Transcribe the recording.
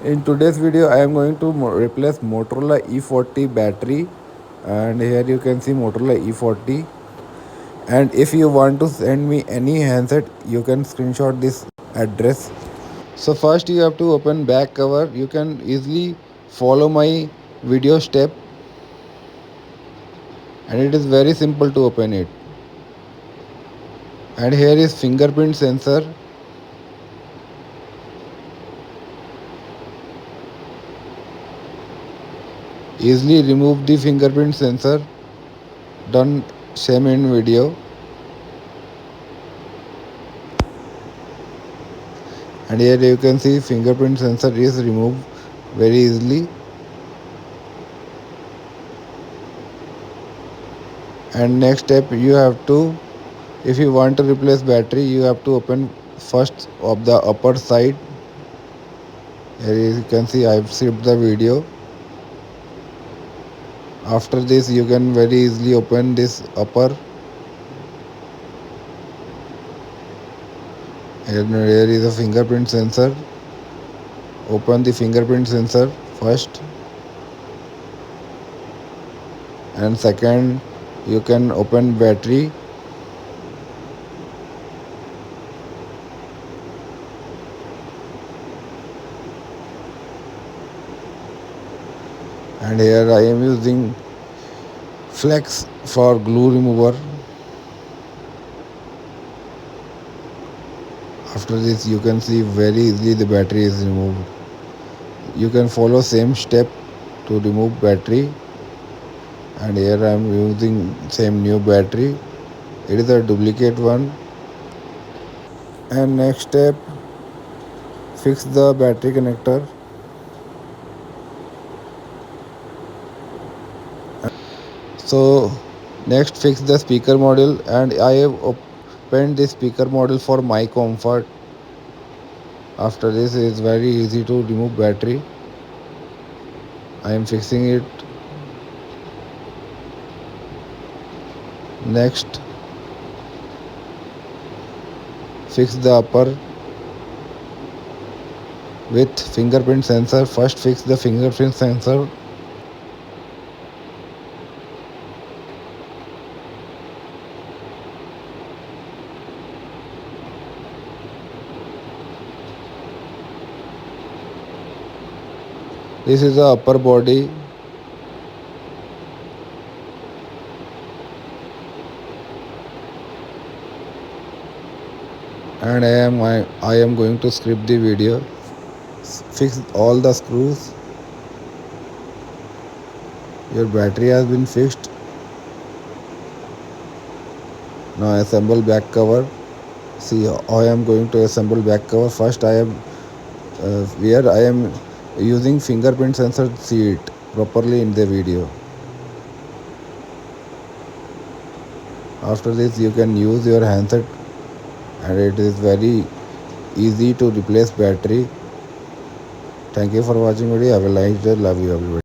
In today's video I am going to replace Motorola E40 battery, and here you can see Motorola E40. And if you want to send me any handset, you can screenshot this address. So first you have to open back cover. You can easily follow my video step, and it is very simple to open it. And here is fingerprint sensor. Easily remove the fingerprint sensor. Done same in video. And here you can see fingerprint sensor is removed very easily. And next step, you have to, if you want to replace battery, you have to open first of the upper side. Here you can see I've skipped the video. After this you can very easily open this upper. And here is a fingerprint sensor. Open the fingerprint sensor first, and second you can open battery. And here I am using flex for glue remover. After this you can see very easily the battery is removed. You can follow same step to remove battery. And here I am using same new battery. It is a duplicate one. And next step, fix the battery connector. So next, fix the speaker module, and I have opened the speaker module for my comfort. After this, it is very easy to remove battery. I am fixing it. Next, fix the upper with fingerprint sensor. First, fix the fingerprint sensor. This is the upper body. And I am going to script the video. Fix all the screws. Your battery has been fixed. Now assemble back cover. See how I am going to assemble back cover. First I am where I am using fingerprint sensor. See it properly in the video. After this you can use your handset, and it is very easy to replace battery. Thank you for watching video. Have a nice day. Love you everybody.